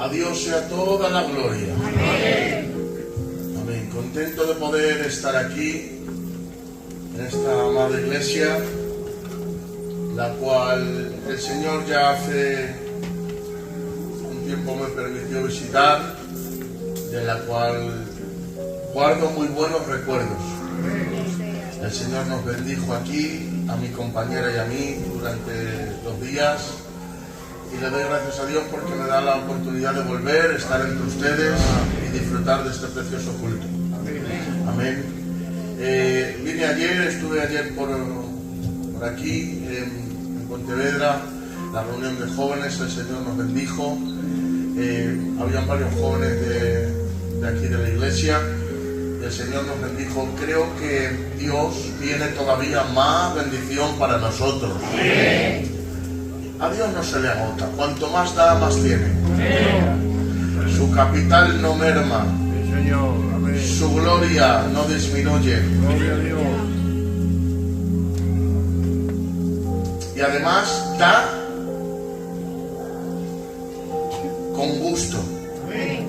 A Dios sea toda la gloria. Amén. Amén. Contento de poder estar aquí, en esta amada iglesia, la cual el Señor ya hace un tiempo me permitió visitar, de la cual guardo muy buenos recuerdos. El Señor nos bendijo aquí, a mi compañera y a mí, durante 2 días. Y le doy gracias a Dios porque me da la oportunidad de volver, estar entre ustedes y disfrutar de este precioso culto. Amén. Vine ayer, estuve ayer por aquí, en Pontevedra, la reunión de jóvenes, el Señor nos bendijo. Habían varios jóvenes de aquí de la iglesia. El Señor nos bendijo. Creo que Dios tiene todavía más bendición para nosotros. Amén. A Dios no se le agota. Cuanto más da, más tiene. Amén. Su capital no merma. Sí, Señor. Amén. Su gloria no disminuye. Gloria a Dios. Y además da con gusto. Amén.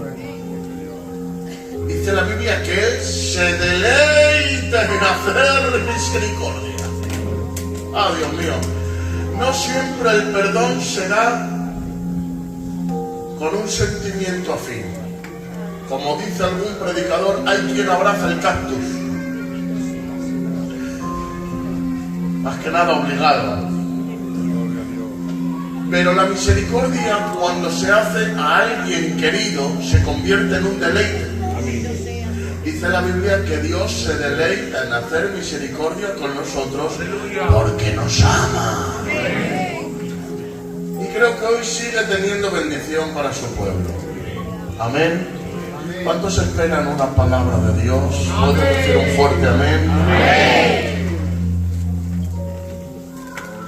Dice la Biblia que Él se deleita en hacer misericordia. Ah, Dios mío. No siempre el perdón se da con un sentimiento afín. Como dice algún predicador, hay quien abraza el cactus. Más que nada obligado. Pero la misericordia, cuando se hace a alguien querido, se convierte en un deleite. Dice la Biblia que Dios se deleita en hacer misericordia con nosotros porque nos ama. Y creo que hoy sigue teniendo bendición para su pueblo. Amén. ¿Cuántos esperan una palabra de Dios? ¿Puedo decir un fuerte amén?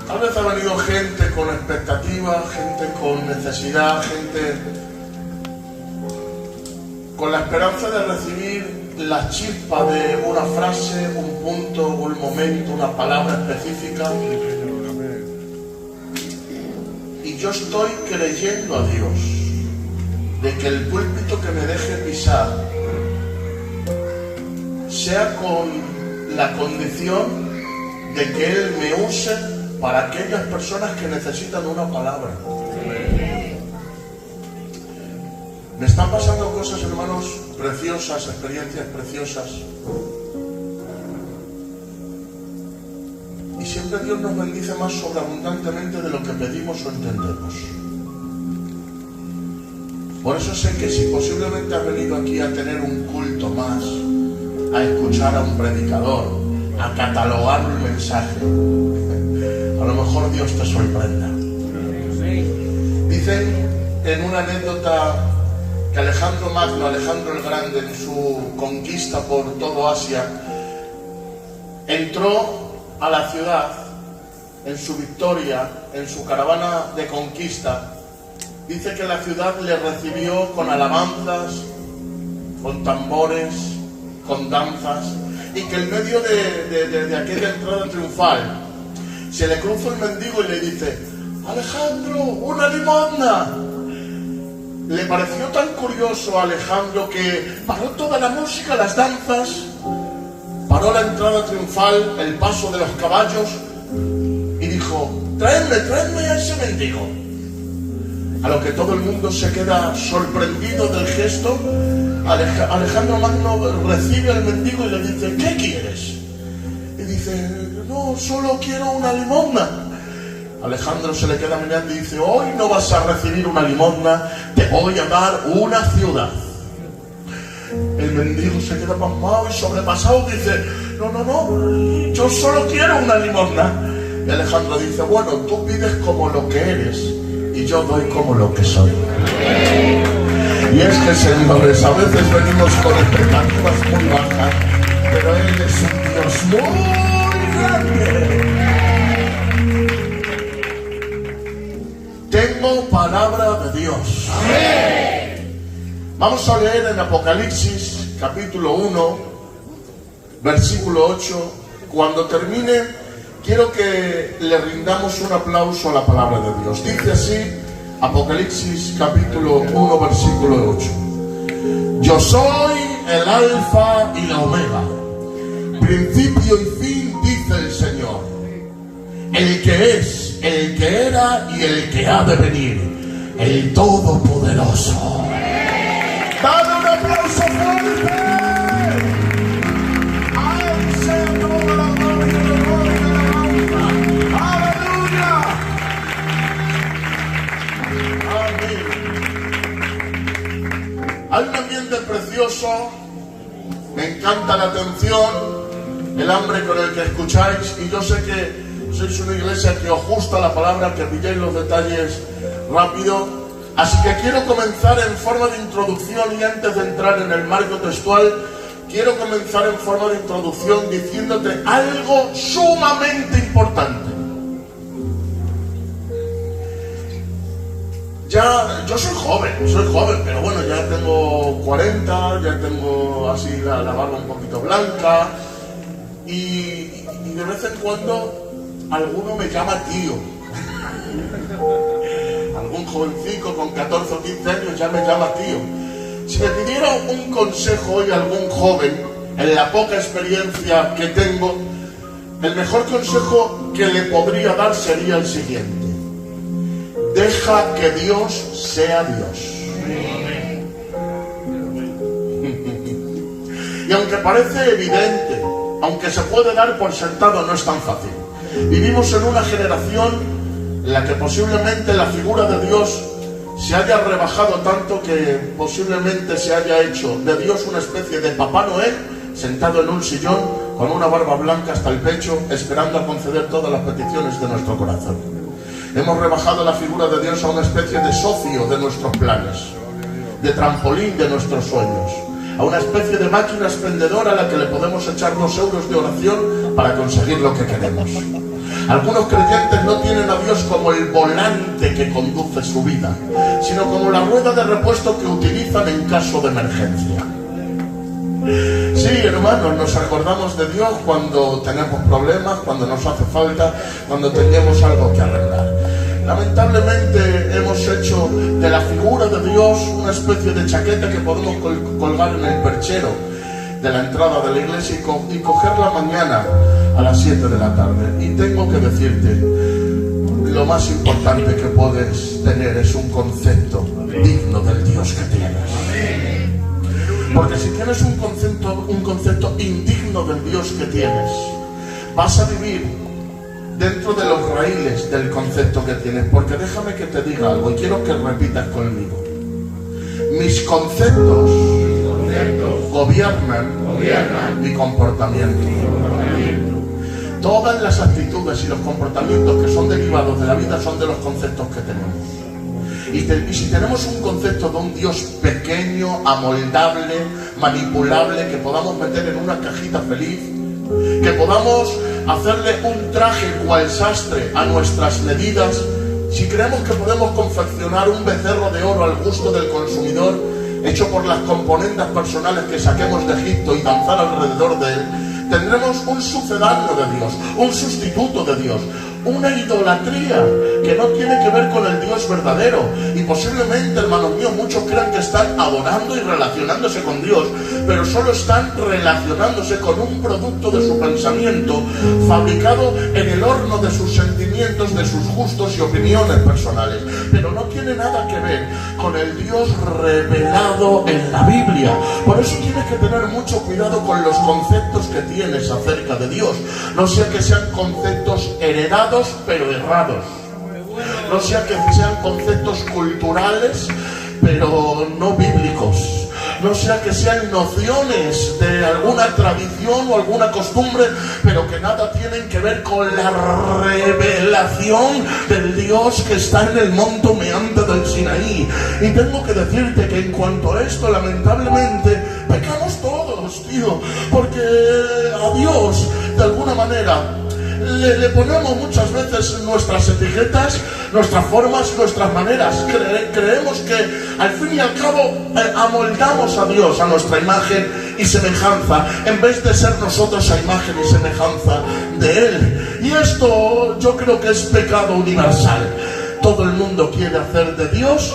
Tal vez ha venido gente con expectativa, gente con necesidad, gente con la esperanza de recibir la chispa de una frase, un punto, un momento, una palabra específica. Y yo estoy creyendo a Dios de que el púlpito que me deje pisar sea con la condición de que Él me use para aquellas personas que necesitan una palabra. Me están pasando cosas, hermanos, preciosas, experiencias preciosas. Y siempre Dios nos bendice más sobreabundantemente de lo que pedimos o entendemos. Por eso sé que si posiblemente has venido aquí a tener un culto más, a escuchar a un predicador, a catalogar un mensaje, a lo mejor Dios te sorprenda. Dicen en una anécdota que Alejandro Magno, Alejandro el Grande, en su conquista por todo Asia, entró a la ciudad en su victoria, en su caravana de conquista. Dice que la ciudad le recibió con alabanzas, con tambores, con danzas, y que en medio de aquella entrada triunfal se le cruza el mendigo y le dice: Alejandro, una limosna. Le pareció tan curioso a Alejandro que paró toda la música, las danzas, paró la entrada triunfal, el paso de los caballos y dijo: traedme a ese mendigo. A lo que todo el mundo se queda sorprendido del gesto. Alejandro Magno recibe al mendigo y le dice: ¿qué quieres? Y dice: no, solo quiero una limosna. Alejandro se le queda mirando y dice: hoy no vas a recibir una limosna, te voy a dar una ciudad. El mendigo se queda pasmado y sobrepasado, dice: no, yo solo quiero una limosna. Y Alejandro dice: bueno, tú pides como lo que eres y yo doy como lo que soy. Y es que, señores, a veces venimos con expectativas muy bajas, pero Él es un Dios muy grande. Tengo palabra de Dios. Amén. Vamos a leer en Apocalipsis capítulo 1, versículo 8. Cuando termine, quiero que le rindamos un aplauso a la palabra de Dios. Dice así, Apocalipsis capítulo 1, versículo versículo 8. Yo soy el alfa y la omega, principio y fin, dice el Señor, el que es, el que era y el que ha de venir, el Todopoderoso. ¡Dale un aplauso fuerte! ¡A Él sea toda la gloria y la alabanza! ¡Aleluya! Amén. Hay un ambiente precioso. Me encanta la atención, el hambre con el que escucháis, y yo sé que sois una iglesia que os gusta la palabra, que pilláis los detalles rápido. Así que quiero comenzar en forma de introducción, y antes de entrar en el marco textual, quiero comenzar en forma de introducción diciéndote algo sumamente importante. Ya, yo soy joven, pero bueno, ya tengo 40, ya tengo así la barba un poquito blanca, y de vez en cuando alguno me llama tío. Algún jovencico con 14 o 15 años ya me llama tío. Si me pidiera un consejo hoy a algún joven, en la poca experiencia que tengo, el mejor consejo que le podría dar sería el siguiente: deja que Dios sea Dios. Y aunque parece evidente, aunque se puede dar por sentado, no es tan fácil. Vivimos en una generación en la que posiblemente la figura de Dios se haya rebajado tanto que posiblemente se haya hecho de Dios una especie de Papá Noel sentado en un sillón con una barba blanca hasta el pecho, esperando a conceder todas las peticiones de nuestro corazón. Hemos rebajado la figura de Dios a una especie de socio de nuestros planes, de trampolín de nuestros sueños, a una especie de máquina expendedora a la que le podemos echar 2 euros de oración para conseguir lo que queremos. Algunos creyentes no tienen a Dios como el volante que conduce su vida, sino como la rueda de repuesto que utilizan en caso de emergencia. Sí, hermanos, nos acordamos de Dios cuando tenemos problemas, cuando nos hace falta, cuando tenemos algo que arreglar. Lamentablemente hemos hecho de la figura de Dios una especie de chaqueta que podemos colgar en el perchero de la entrada de la iglesia y cogerla mañana a las 7 de la tarde. Y tengo que decirte, lo más importante que puedes tener es un concepto digno del Dios que tienes. Porque si tienes un concepto indigno del Dios que tienes, vas a vivir dentro de los raíles del concepto que tienes. Porque déjame que te diga algo y quiero que repitas conmigo. Mis conceptos gobiernan mi comportamiento. Todas las actitudes y los comportamientos que son derivados de la vida son de los conceptos que tenemos. Y si tenemos un concepto de un Dios pequeño, amoldable, manipulable, que podamos meter en una cajita feliz, que podamos hacerle un traje cual sastre a nuestras medidas, si creemos que podemos confeccionar un becerro de oro al gusto del consumidor, hecho por las componentes personales que saquemos de Egipto y danzar alrededor de él, tendremos un sucedáneo de Dios, un sustituto de Dios, una idolatría que no tiene que ver con el Dios verdadero. Y posiblemente, hermanos míos, muchos crean que están adorando y relacionándose con Dios, pero solo están relacionándose con un producto de su pensamiento, fabricado en el horno de sus sentimientos, de sus gustos y opiniones personales, pero no tiene nada que ver con el Dios revelado en la Biblia. Por eso tienes que tener mucho cuidado con los conceptos que tienes acerca de Dios, no sea que sean conceptos heredados pero errados, no sea que sean conceptos culturales pero no bíblicos, no sea que sean nociones de alguna tradición o alguna costumbre, pero que nada tienen que ver con la revelación del Dios que está en el monte humeante del Sinaí. Y tengo que decirte que en cuanto a esto, lamentablemente, pecamos todos, tío, porque a Dios, de alguna manera, le ponemos muchas veces nuestras etiquetas, nuestras formas, nuestras maneras. Creemos que al fin y al cabo amoldamos a Dios a nuestra imagen y semejanza, en vez de ser nosotros a imagen y semejanza de Él. Y esto yo creo que es pecado universal. Todo el mundo quiere hacer de Dios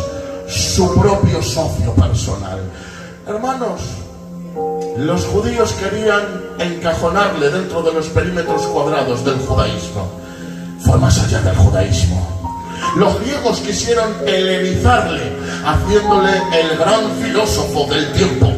su propio socio personal. Hermanos, los judíos querían encajonarle dentro de los perímetros cuadrados del judaísmo. Fue más allá del judaísmo. Los griegos quisieron helenizarle, haciéndole el gran filósofo del tiempo.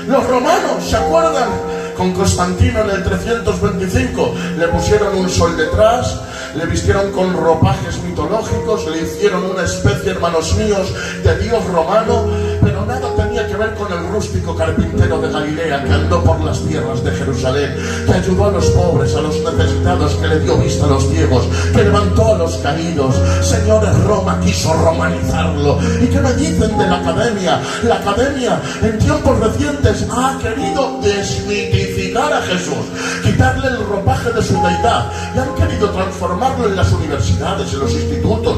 Los romanos, ¿se acuerdan? Con Constantino en el 325 le pusieron un sol detrás, le vistieron con ropajes mitológicos, le hicieron una especie, hermanos míos, de dios romano, pero nada tenía que ver con el rústico carpintero de Galilea que andó por las tierras de Jerusalén, que ayudó a los pobres, a los necesitados, que le dio vista a los ciegos, que levantó a los caídos. Señores, Roma quiso romanizarlo. ¿Y qué me dicen de la academia? La academia en tiempos recientes ha querido desmitificar a Jesús, quitarle el ropaje de su deidad, y han querido transformarlo en las universidades, en los institutos,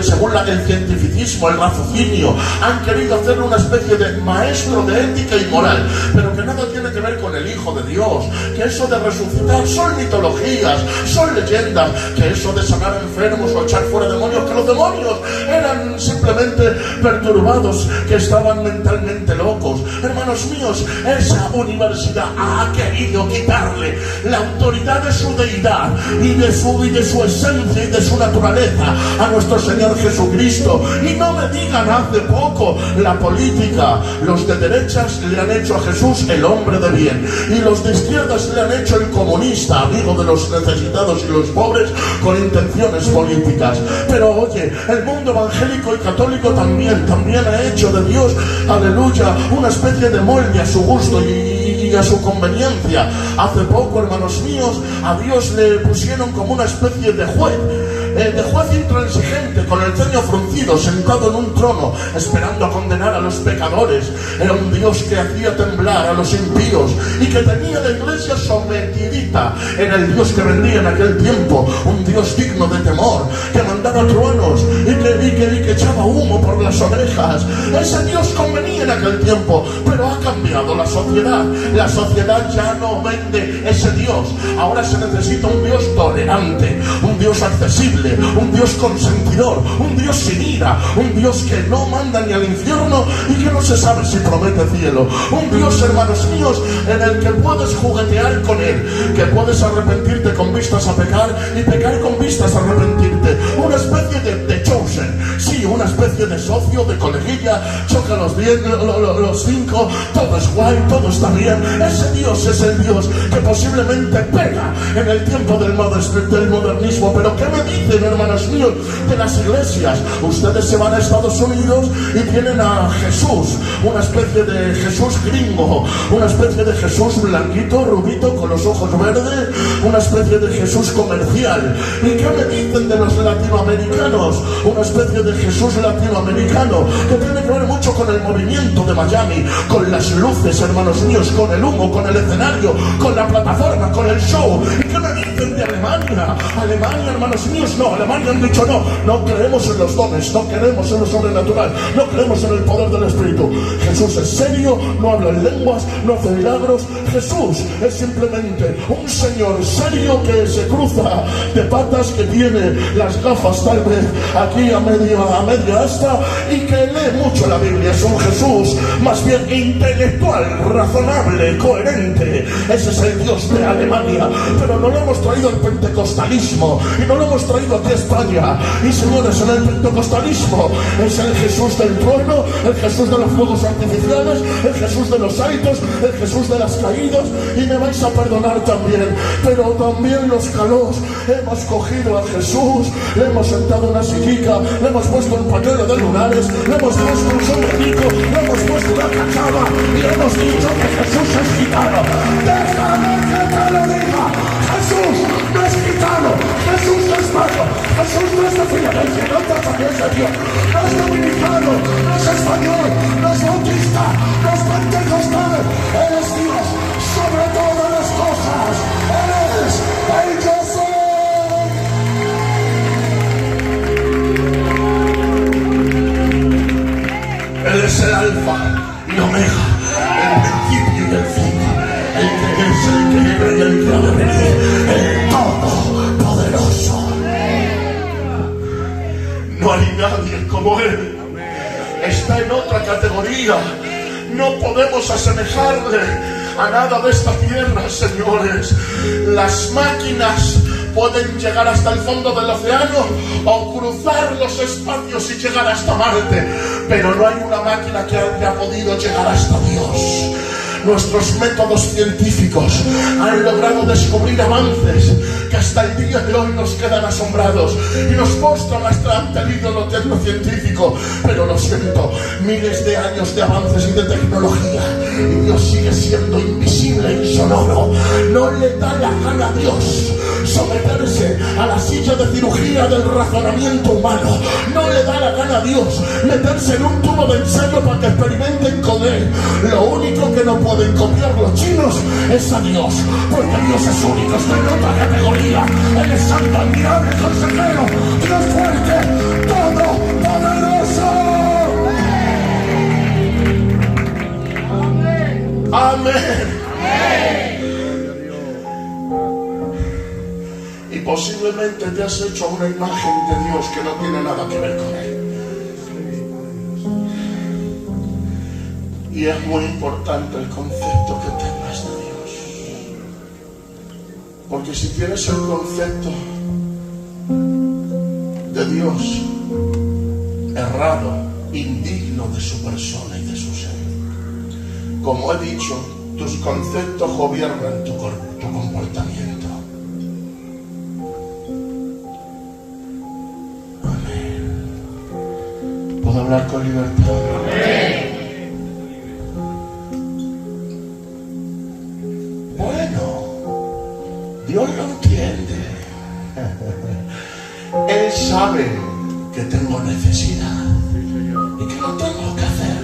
según el cientificismo, el raciocinio. Han querido hacerle una especie de maestro de ética y moral, pero que nada tiene que ver con el Hijo de Dios, que eso de resucitar son mitologías, son leyendas, que eso de sanar enfermos o echar fuera demonios, que los demonios eran simplemente perturbados, que estaban mentalmente locos. Hermanos míos, esa universidad ha querido quitarle la autoridad de su deidad y de su esencia y de su naturaleza a nuestro Señor Jesucristo. Y no me digan hace poco la política, los de derechas le han hecho a Jesús el hombre de bien, y los de izquierdas le han hecho el comunista, amigo de los necesitados y los pobres, con intenciones políticas. Pero oye, el mundo evangélico y católico también ha hecho de Dios, aleluya, una especie de molde a su gusto y a su conveniencia. Hace poco, hermanos míos, a Dios le pusieron como una especie de juez intransigente, con el ceño fruncido, sentado en un trono, esperando a condenar a los pecadores. Era un Dios que hacía temblar a los impíos y que tenía la iglesia sometidita. Era el Dios que vendía en aquel tiempo, un Dios digno de temor, que mandaba truenos y que echaba humo por las orejas. Ese Dios convenía en aquel tiempo, pero ha cambiado la sociedad. La sociedad ya no vende ese Dios. Ahora se necesita un Dios tolerante, un Dios accesible, un Dios consentidor, un Dios sin ira, un Dios que no manda ni al infierno y que no se sabe si promete cielo. Un Dios, hermanos míos, en el que puedes juguetear con él, que puedes arrepentirte con vistas a pecar y pecar con vistas a arrepentirte. Una especie de chosen, sí, una especie de socio, de coleguilla. Choca los 5, todo es guay, todo está bien. Ese Dios es el Dios que posiblemente pega en el tiempo del modernismo. Pero ¿qué me dicen, hermanos míos, de las iglesias? Ustedes se van a Estados Unidos y tienen a Jesús, una especie de Jesús gringo, una especie de Jesús blanquito, rubito, con los ojos verdes, una especie de Jesús comercial. ¿Y qué me dicen de los latinoamericanos? Una especie de Jesús latinoamericano que tiene que ver mucho con el movimiento de Miami, con las luces, hermanos míos, con el humo, con el escenario, con la plataforma, con el show. ¿Y qué me dicen de Alemania? Alemania, hermanos míos, no. Alemania han dicho no creemos en los dones, no creemos en lo sobrenatural, no creemos en el poder del Espíritu. Jesús es serio, no habla en lenguas, no hace milagros. Jesús es simplemente un señor serio que se cruza de patas, que tiene las gafas tal vez aquí a media asta y que lee mucho la Biblia. Es un Jesús más bien intelectual, razonable, coherente. Ese es el Dios de Alemania, pero no lo hemos traído al pentecostalismo y no lo hemos traído aquí a España. Y señores, en el pentecostalismo es el Jesús del trueno, el Jesús de los fuegos artificiales, el Jesús de los aitos, el Jesús de las caídas. Y me vais a perdonar también, pero también los calós hemos cogido a Jesús, le hemos sentado una sillica, le hemos puesto un pañuelo de lunares, le hemos puesto un sombrerico, le hemos puesto una cachava y hemos dicho que Jesús es gitano. Déjame que te lo diga, Jesús no es gitano, Jesús no es mago, Jesús no es de Filadelfia, no te sabías de Dios, no es dominicano, no es español, no es bautista, no es pentecostal. Él es Dios sobre todas las cosas. Él es el yo soy. Él es el alfa y omega, el principio y el fin, el que es, el que era y el que ha de venir, el todopoderoso. No hay nadie como él. está en otra categoría. No podemos asemejarle a nada de esta tierra, señores. Las máquinas pueden llegar hasta el fondo del océano o cruzar los espacios y llegar hasta Marte, pero no hay una máquina que haya podido llegar hasta Dios. Nuestros métodos científicos han logrado descubrir avances que hasta el día de hoy nos quedan asombrados y nos postran hasta ante el ídolo tecnocientífico. Pero lo siento, miles de años de avances y de tecnología y Dios sigue siendo invisible e insonoro. No le da la gana a Dios someterse a la silla de cirugía del razonamiento humano. No le da la gana a Dios meterse en un tubo de ensayo para que experimenten con él. Lo único que no pueden copiar los chinos es a Dios, porque Dios es único, está en otra categoría. Él es santo, admirable, consejero, Dios fuerte, todopoderoso. Amén. Amén. Y posiblemente te has hecho una imagen de Dios que no tiene nada que ver con él. Y es muy importante el concepto que tengas de Dios. Porque si tienes el concepto de Dios errado, indigno de su persona y de su ser, como he dicho, tus conceptos gobiernan tu comportamiento. Amén. ¿Puedo hablar con libertad? Amén. Dios lo entiende. Él sabe que tengo necesidad y que lo tengo que hacer.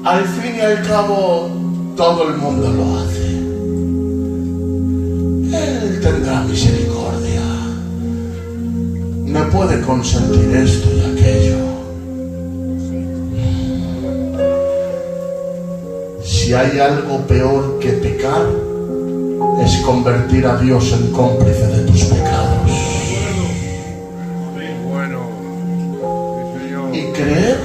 Al fin y al cabo, todo el mundo lo hace. Él tendrá misericordia. Me puede consentir esto y aquello. Si hay algo peor que pecar, es convertir a Dios en cómplice de tus pecados. Y creer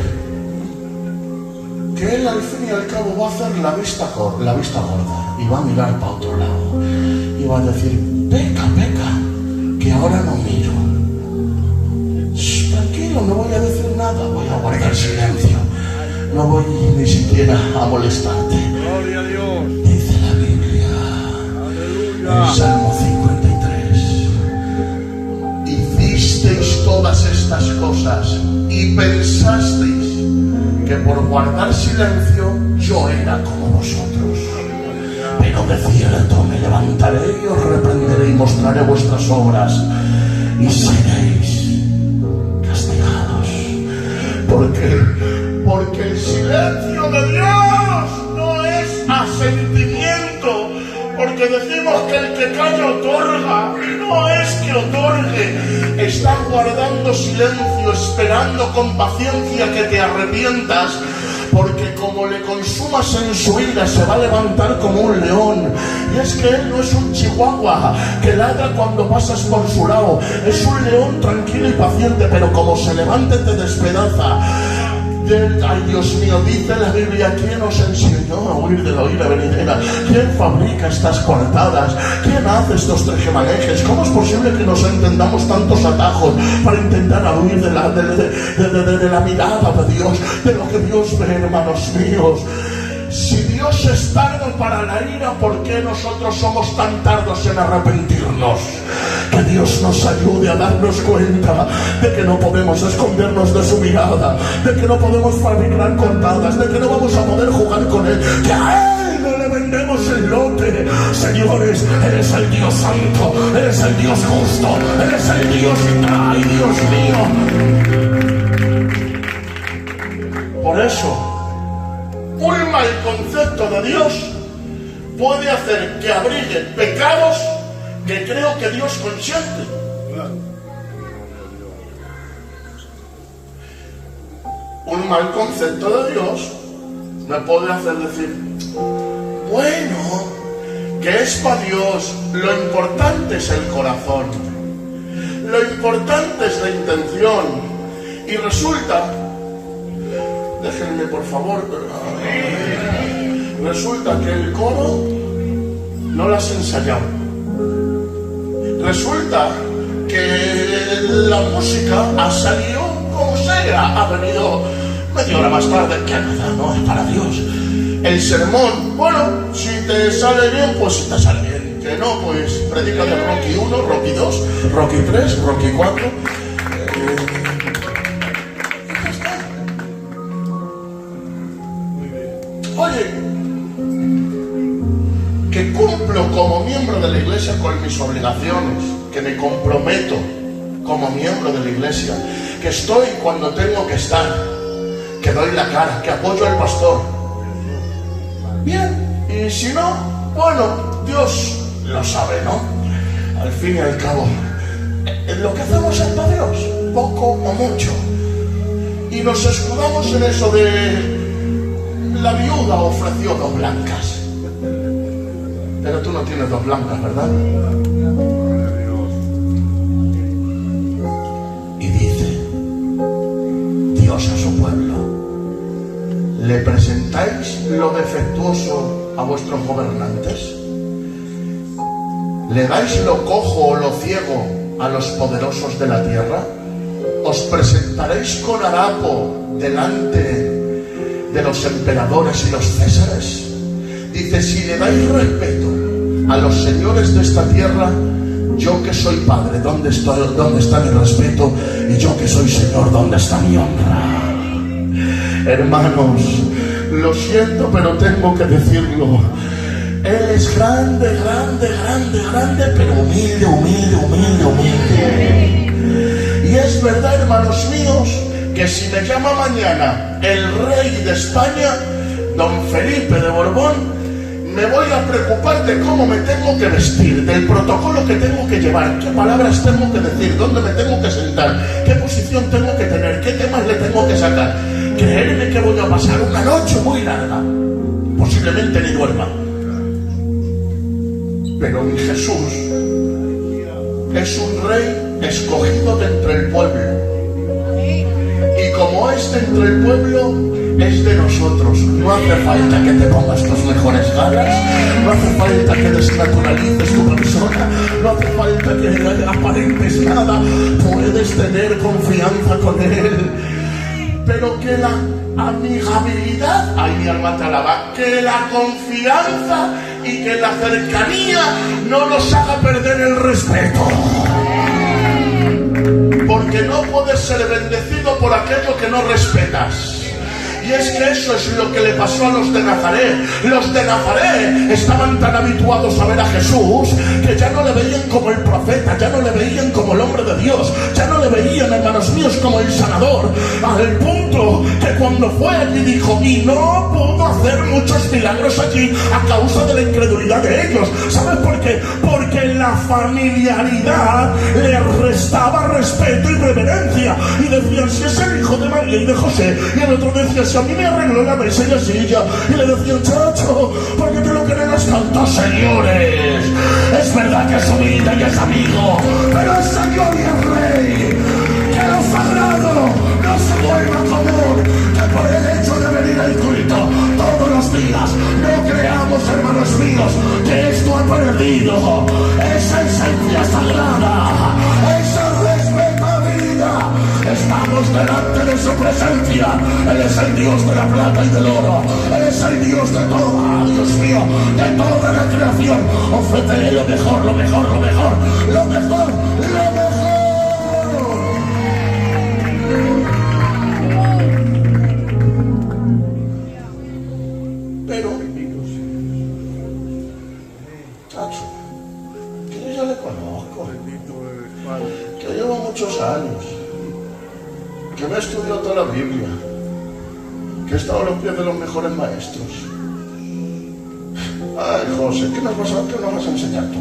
que Él al fin y al cabo va a hacer la vista gorda y va a mirar para otro lado y va a decir: peca, que ahora no miro. Tranquilo, no voy a decir nada, voy a guardar silencio, no voy ni siquiera a molestarte. Gloria a Dios. Dice la Biblia en Salmo 53: hicisteis todas estas cosas y pensasteis que por guardar silencio yo era como vosotros. Pero de cierto me levantaré y os reprenderé y mostraré vuestras obras y seréis castigados. Porque el silencio de Dios no es asentimiento. Porque decimos que el que calla otorga, y no es que otorgue. Estás guardando silencio, esperando con paciencia que te arrepientas, porque como le consumas en su ira, se va a levantar como un león. Y es que él no es un chihuahua que ladra cuando pasas por su lado, es un león tranquilo y paciente, pero como se levante te despedaza. Ay, Dios mío, dice la Biblia: ¿quién os enseñó a huir de la ira venidera? ¿Quién fabrica estas coartadas? ¿Quién hace estos tejemanejes? ¿Cómo es posible que nos entendamos tantos atajos para intentar huir de la mirada de Dios, de lo que Dios ve, hermanos míos? Si Dios es tardo para la ira, ¿por qué nosotros somos tan tardos en arrepentirnos? Que Dios nos ayude a darnos cuenta de que no podemos escondernos de su mirada, de que no podemos fabricar cortadas, de que no vamos a poder jugar con Él, que a Él no le vendemos el lote. Señores, eres el Dios santo, eres el Dios justo, eres el Dios... ¡Ay, Dios mío! Por eso, un mal concepto de Dios puede hacer que abrigue pecados que creo que Dios consiente. Un mal concepto de Dios me puede hacer decir: bueno, que es para Dios, lo importante es el corazón, lo importante es la intención. Y resulta Déjenme, por favor. Resulta que el coro no lo has ensayado. Resulta que la música ha salido como sea. Ha venido media hora más tarde. Que nada, no es para Dios. El sermón, bueno, si te sale bien, pues si te sale bien. Que no, pues predica de Rocky 1, Rocky 2, Rocky 3, Rocky 4. Oye, que cumplo como miembro de la iglesia con mis obligaciones, que me comprometo como miembro de la iglesia, que estoy cuando tengo que estar, que doy la cara, que apoyo al pastor. Bien, y si no, bueno, Dios lo sabe, ¿no? Al fin y al cabo, lo que hacemos es para Dios, poco o mucho. Y nos escudamos en eso de la viuda ofreció 2 blancas. Pero tú no tienes 2 blancas, ¿verdad? Y dice Dios a su pueblo: ¿le presentáis lo defectuoso a vuestros gobernantes? ¿Le dais lo cojo o lo ciego a los poderosos de la tierra? ¿Os presentaréis con harapo delante de los emperadores y los césares? Dice: si le dais respeto a los señores de esta tierra, yo que soy padre, ¿dónde está mi respeto? Y yo que soy señor, ¿dónde está mi honra? Hermanos, lo siento, pero tengo que decirlo. Él es grande, grande, grande, grande, pero humilde, humilde, humilde, humilde. Y es verdad, hermanos míos, que si me llama mañana el rey de España, don Felipe de Borbón, me voy a preocupar de cómo me tengo que vestir, del protocolo que tengo que llevar, qué palabras tengo que decir, dónde me tengo que sentar, qué posición tengo que tener, qué temas le tengo que sacar. Creedme que voy a pasar una noche muy larga, posiblemente ni duerma. Pero mi Jesús es un rey escogido de entre el pueblo. Y como es de entre el pueblo, es de nosotros. No hace falta que te pongas tus mejores galas, no hace falta que desnaturalices tu persona, no hace falta que aparentes nada. Puedes tener confianza con Él, pero que la amigabilidad, ay, mi alma te alaba, que la confianza y que la cercanía no nos haga perder el respeto. Porque no puedes ser bendecido por aquello que no respetas. Y es que eso es lo que le pasó a los de Nazaret. Los de Nazaret estaban tan habituados a ver a Jesús que ya no le veían como el profeta, ya no le veían como el hombre de Dios, ya no le veían, hermanos míos, como el sanador. Al punto que cuando fue allí dijo, y no pudo hacer muchos milagros allí a causa de la incredulidad de ellos. ¿Sabes por qué? Porque la familiaridad le restaba respeto y reverencia. Y decían, si es el hijo de María y de José. Y el otro decía, si a mí me arregló la mesa y la silla. Y le decían, chacho, ¿por qué te lo queremos tanto, señores? Es verdad que es humilde y es amigo, pero es Señor y es Rey. Que lo sagrado no se vuelva común, que por el hecho de venir al culto todos los días no creamos, hermanos míos, que esto ha perdido esa esencia sagrada, esa respetabilidad. Estamos delante de su presencia. Él es el Dios de la plata y del oro. Él es el Dios de toda, Dios mío, de toda la creación. Ofrécele lo mejor, lo mejor, lo mejor, lo mejor, lo mejor. Pero, chacho, que yo ya le conozco, que llevo muchos años, que me he estudiado toda la Biblia, que he estado a los pies de los mejores maestros. Ay, José, ¿qué nos vas a enseñar tú?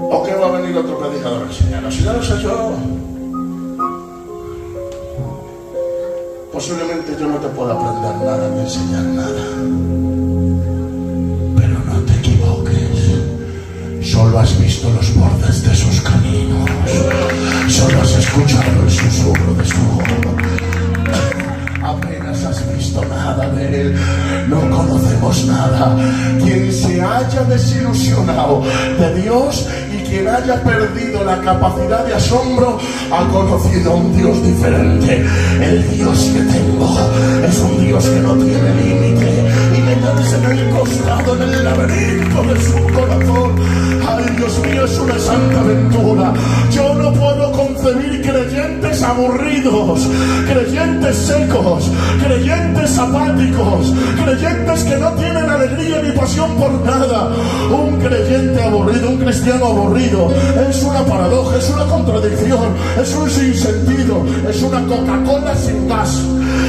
¿O qué va a venir otro predicador a enseñarnos? Si ya lo sé yo. Posiblemente yo no te pueda aprender nada ni enseñar nada. Pero no te equivoques. Solo has visto los bordes de sus caminos. Solo has escuchado el susurro de su voz. apenas has visto nada de Él, no conocemos nada. Quien se haya desilusionado de Dios y quien haya perdido la capacidad de asombro ha conocido a un Dios diferente. El Dios que tengo es un Dios que no tiene límite y meterse en el costado, en el laberinto de su corazón. Ay, Dios mío, es una santa aventura. Yo no puedo concebir creyentes aburridos, creyentes secos, creyentes apáticos, creyentes que no tienen alegría ni pasión por nada. Un creyente aburrido, un cristiano aburrido, es una paradoja, es una contradicción, es un sinsentido, es una Coca-Cola sin gas,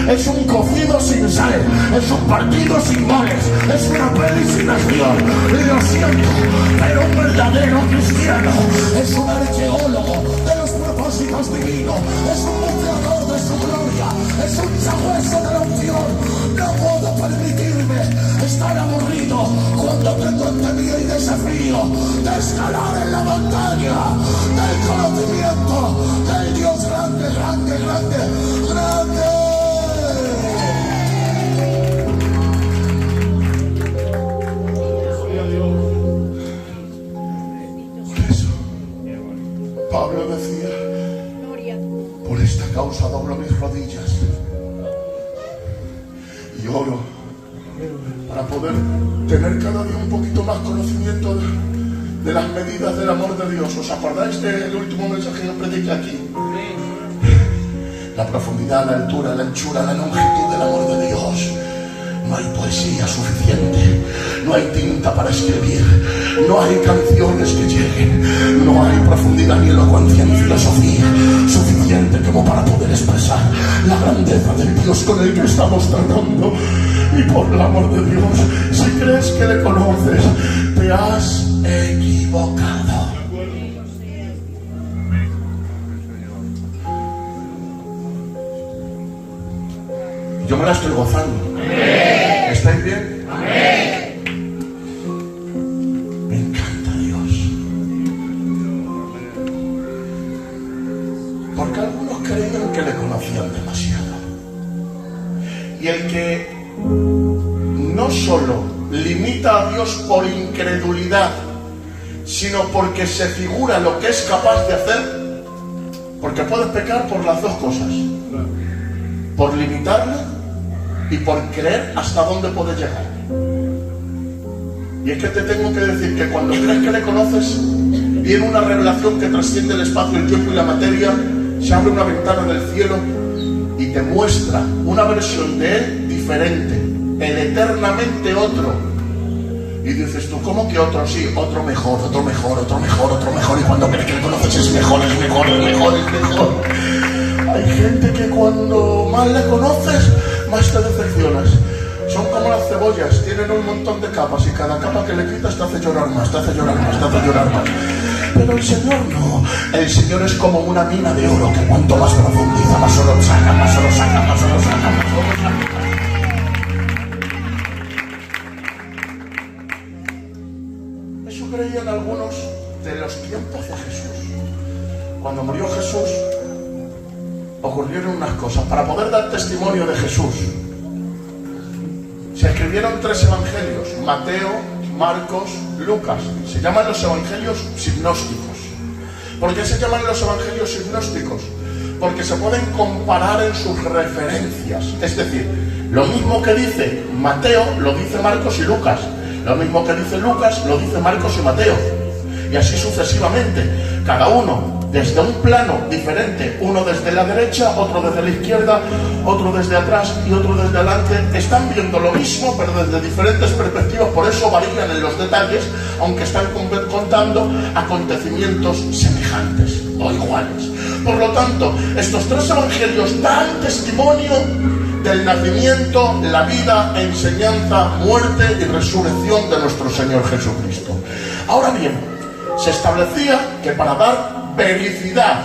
es un cocido sin sal, es un partido sin goles, es una peli sin acción. Lo siento, pero un verdadero cristiano es un arqueólogo de los propósitos divinos, es un buceador de su gloria, es un sabueso de la unción. No puedo permitirme estar aburrido cuando tengo ante mí el desafío de escalar en la montaña del conocimiento del Dios grande, grande, grande, grande. Pablo decía: por esta causa doblo mis rodillas y oro para poder tener cada día un poquito más conocimiento de las medidas del amor de Dios. ¿Os acordáis del último mensaje que prediqué aquí? La profundidad, la altura, la anchura, la longitud del amor de Dios. No hay poesía suficiente, no hay tinta para escribir, no hay canciones que lleguen, no hay profundidad ni elocuencia ni filosofía suficiente como para poder expresar la grandeza del Dios con el que estamos tratando. Y por el amor de Dios, si crees que le conoces, te has equivocado. Yo me la estoy gozando. ¿Estáis bien? Amén. Me encanta Dios. Porque algunos creían que le conocían demasiado. Y el que no solo limita a Dios por incredulidad, sino porque se figura lo que es capaz de hacer, porque puedes pecar por las dos cosas: por limitarle y por creer hasta dónde puede llegar. Y es que te tengo que decir que cuando crees que le conoces, viene una revelación que trasciende el espacio, el tiempo y la materia. Se abre una ventana del cielo y te muestra una versión de él diferente, el eternamente otro. Y dices tú: ¿cómo que otro? Sí, otro mejor, otro mejor, otro mejor, otro mejor. Y cuando crees que le conoces es mejor, es mejor, es mejor, es mejor. Hay gente que cuando más le conoces, más te decepcionas. Son como las cebollas, tienen un montón de capas y cada capa que le quitas te hace llorar más, te hace llorar más, te hace llorar más. Pero el Señor no. El Señor es como una mina de oro que cuanto más profundiza, más oro saca, más oro saca, más oro saca, más oro saca. Eso creían algunos de los tiempos de Jesús. Cuando murió Jesús, ocurrieron unas cosas. Para poder dar testimonio de Jesús, se escribieron 3 evangelios: Mateo, Marcos, Lucas. Se llaman los evangelios sinópticos. ¿Por qué se llaman los evangelios sinópticos? Porque se pueden comparar en sus referencias. Es decir, lo mismo que dice Mateo lo dice Marcos y Lucas, lo mismo que dice Lucas lo dice Marcos y Mateo, y así sucesivamente, cada uno desde un plano diferente, uno desde la derecha, otro desde la izquierda, otro desde atrás y otro desde adelante. Están viendo lo mismo, pero desde diferentes perspectivas, por eso varían en los detalles, aunque están contando acontecimientos semejantes o iguales. Por lo tanto, estos 3 evangelios dan testimonio del nacimiento, la vida, enseñanza, muerte y resurrección de nuestro Señor Jesucristo. Ahora bien, se establecía que para dar vericidad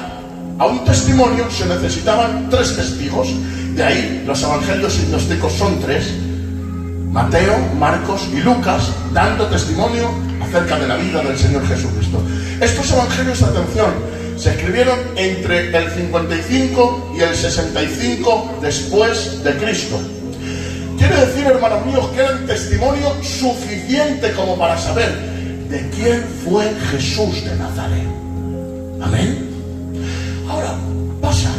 a un testimonio se necesitaban 3 testigos. De ahí los evangelios sinópticos son 3: Mateo, Marcos y Lucas, dando testimonio acerca de la vida del Señor Jesucristo. Estos evangelios, atención, Se escribieron entre el 55 y el 65 después de Cristo. Quiere decir, hermanos míos, que eran testimonio suficiente como para saber de quién fue Jesús de Nazaret. Amén. Ahora, pasa.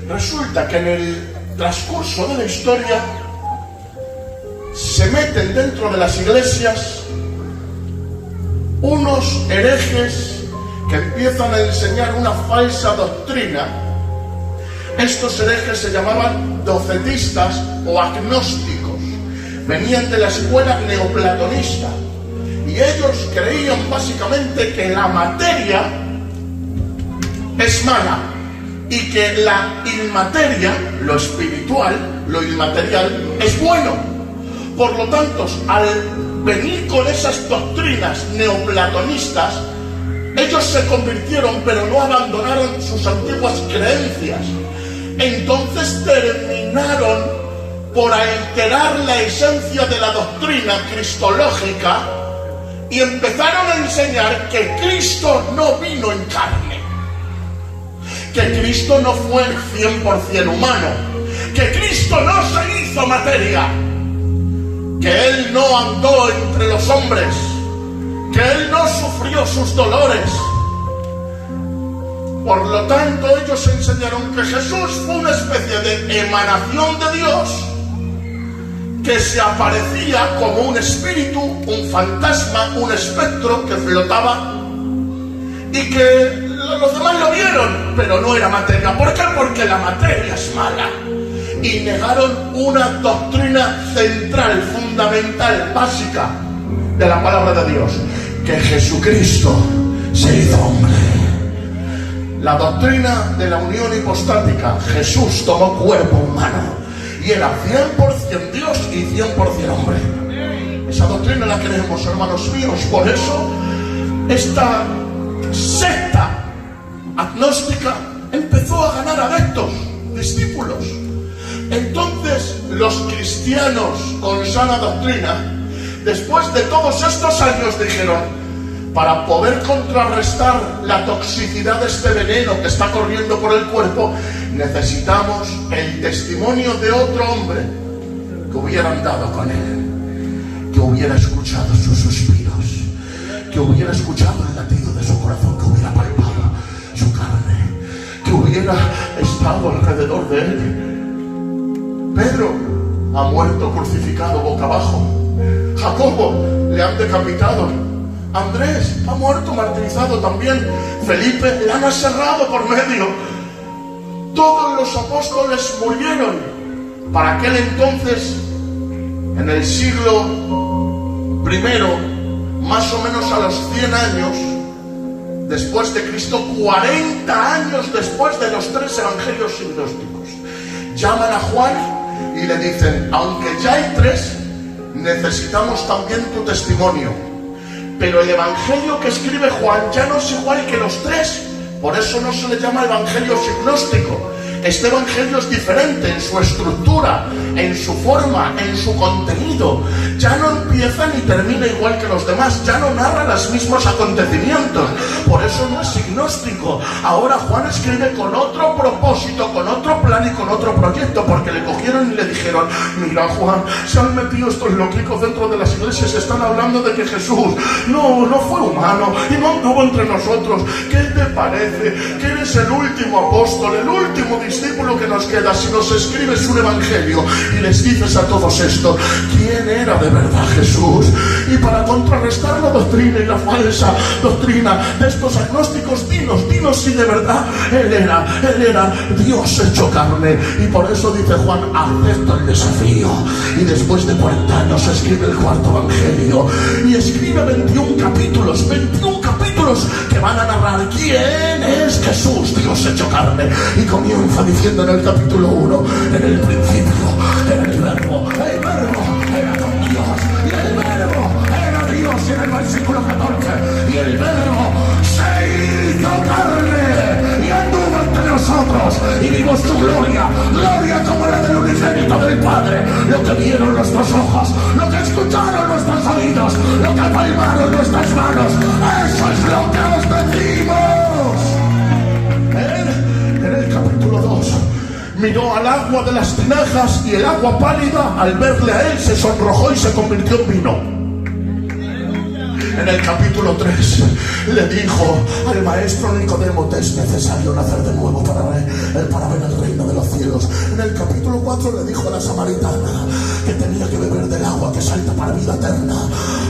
Resulta que en el transcurso de la historia se meten dentro de las iglesias unos herejes que empiezan a enseñar una falsa doctrina. Estos herejes se llamaban docetistas o agnósticos. Venían de la escuela neoplatonista y ellos creían básicamente que la materia es mala y que la inmateria, lo espiritual, lo inmaterial, es bueno. Por lo tanto, al venir con esas doctrinas neoplatonistas, ellos se convirtieron, pero no abandonaron sus antiguas creencias. Entonces terminaron por alterar la esencia de la doctrina cristológica y empezaron a enseñar que Cristo no vino en carne, que Cristo no fue 100% humano, que Cristo no se hizo materia, que Él no andó entre los hombres, que Él no sufrió sus dolores. Por lo tanto, ellos enseñaron que Jesús fue una especie de emanación de Dios que se aparecía como un espíritu, un fantasma, un espectro que flotaba y que los demás lo vieron, pero no era materia. ¿Por qué? Porque la materia es mala. Y negaron una doctrina central, fundamental, básica de la palabra de Dios, que Jesucristo se hizo hombre. La doctrina de la unión hipostática. Jesús tomó cuerpo humano y era 100% Dios y 100% hombre. Esa doctrina la creemos, hermanos míos. Por eso esta secta agnóstica empezó a ganar adeptos, discípulos. Entonces los cristianos con sana doctrina, después de todos estos años, dijeron: para poder contrarrestar la toxicidad de este veneno que está corriendo por el cuerpo, necesitamos el testimonio de otro hombre que hubiera andado con Él, que hubiera escuchado sus suspiros, que hubiera escuchado el latido de su corazón, que hubiera palpado su carne, que hubiera estado alrededor de Él. Pedro ha muerto crucificado boca abajo. Jacobo le han decapitado. Andrés ha muerto martirizado también. Felipe le han aserrado por medio. Todos los apóstoles murieron. Para aquel entonces, en el siglo I, más o menos a los 100 años después de Cristo, 40 años después de los 3 evangelios sinópticos, llaman a Juan y le dicen: aunque ya hay 3, necesitamos también tu testimonio. Pero el evangelio que escribe Juan ya no es igual que los 3, por eso no se le llama evangelio sinóptico. Este evangelio es diferente en su estructura, en su forma, en su contenido. Ya no empieza ni termina igual que los demás, ya no narra los mismos acontecimientos. Por eso no es gnóstico. Ahora Juan escribe con otro propósito, con otro plan y con otro proyecto, porque le cogieron y le dijeron: mira, Juan, se han metido estos loquicos dentro de las iglesias, están hablando de que Jesús no fue humano y no anduvo entre nosotros. ¿Qué te parece? Que eres el último apóstol, el último discípulo que nos queda. Si nos escribes un evangelio y les dices a todos esto, ¿quién era de verdad Jesús? Y para contrarrestar la doctrina y la falsa doctrina de estos agnósticos, dinos si de verdad Él era Dios hecho carne. Y por eso dice Juan: acepto el desafío. Y después de 40 años escribe el 4º evangelio y escribe 21 capítulos que van a narrar quién es Jesús, Dios hecho carne. Y comienza diciendo en el capítulo 1: en el principio era el verbo era con Dios, y el verbo era Dios. Y en el versículo 14: y el verbo se hizo carne y anduvo entre nosotros, y vimos su gloria como la del unigénito del Padre. Lo que vieron nuestros ojos, lo que escucharon nuestros oídos, lo que palmaron nuestras manos, eso es lo que os decimos. miró al agua de las tinajas y el agua pálida, al verle a él, se sonrojó y se convirtió en vino. En el capítulo 3 le dijo al maestro Nicodemo: te es necesario nacer de nuevo para ver el reino de los cielos. En el capítulo 4 le dijo a la samaritana que tenía que beber del agua que salta para vida eterna.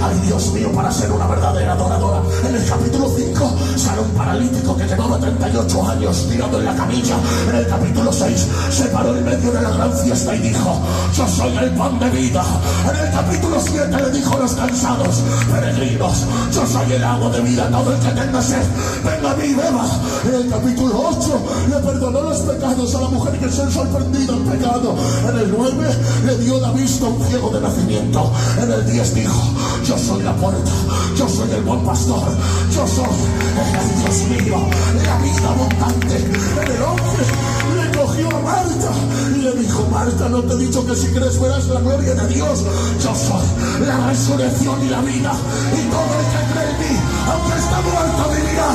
Ay, Dios mío, para ser una verdadera adoradora. En el capítulo 5 sale un paralítico que llevaba 38 años tirado en la camilla. En el capítulo 6 se paró en medio de la gran fiesta y dijo: yo soy el pan de vida. En el capítulo 7 le dijo a los cansados: peregrinos, yo soy el agua de vida, todo el que tenga sed, venga a mí y beba. En el capítulo 8 le perdonó los pecados a la mujer que se sorprendida en pecado. En el 9 le dio la vista a un ciego de nacimiento. En el 10 dijo: yo soy la puerta, yo soy el buen pastor, yo soy el Dios mío, la vida abundante. En el 11 le cogió a Marta y le dijo: Marta, no te he dicho que si crees verás la gloria de Dios. Yo soy la resurrección y la vida, y todo el que cree en mí, aunque está muerto, vivirá.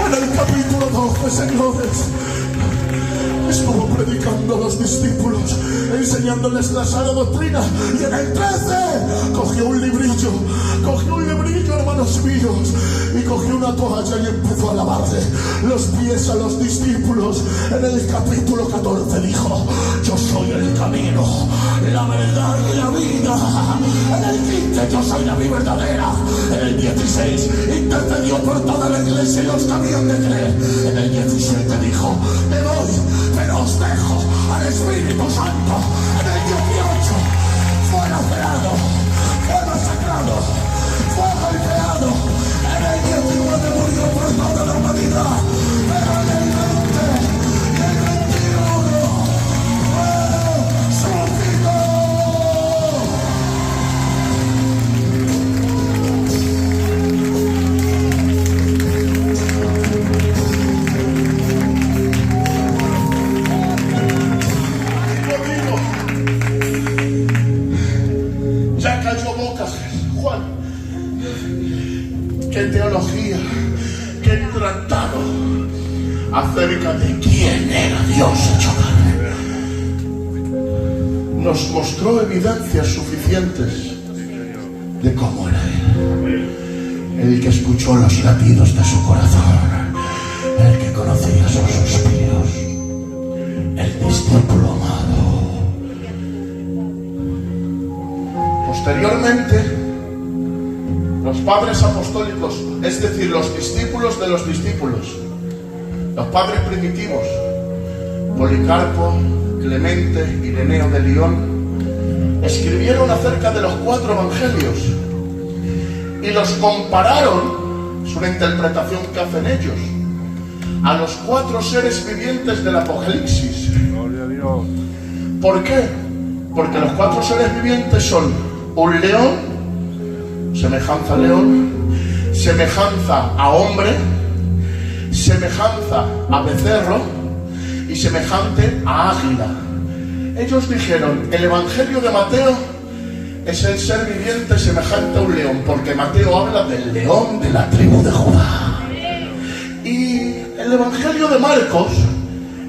En el capítulo 12, señores, estuvo predicando a los discípulos, enseñándoles la sana doctrina. Y en el 13 cogió un librillo, hermanos míos, y cogió una toalla y empezó a lavarle los pies a los discípulos. En el capítulo 14 dijo: yo soy el camino, la verdad y la vida. En el 15: yo soy la vida verdadera. En el 16 intercedió por toda la iglesia y los que habían de creer. En el 17 dijo: me voy, pero os dejo al Espíritu Santo. En el 18 fue lacerado, fue masacrado, fue golpeado. En el 19 murió por toda la humanidad. Pero en el 20 y el 21 resucitó. Ya cayó boca, Juan. Qué teología, qué tratado acerca de quién era Dios hecho carne. Nos mostró evidencias suficientes de cómo era Él. El que escuchó los latidos de su corazón, el que conocía sus suspiros, el discípulo amado. Posteriormente, los padres apostólicos, es decir, los discípulos de los discípulos, los padres primitivos, Policarpo, Clemente, Ireneo de Lyon, escribieron acerca de los 4 evangelios y los compararon, es una interpretación que hacen ellos, a los 4 seres vivientes del Apocalipsis. Gloria a Dios. ¿Por qué? Porque los 4 seres vivientes son un león, semejanza a león, semejanza a hombre, semejanza a becerro y semejante a águila. Ellos dijeron: el evangelio de Mateo es el ser viviente semejante a un león, porque Mateo habla del león de la tribu de Judá. Y el evangelio de Marcos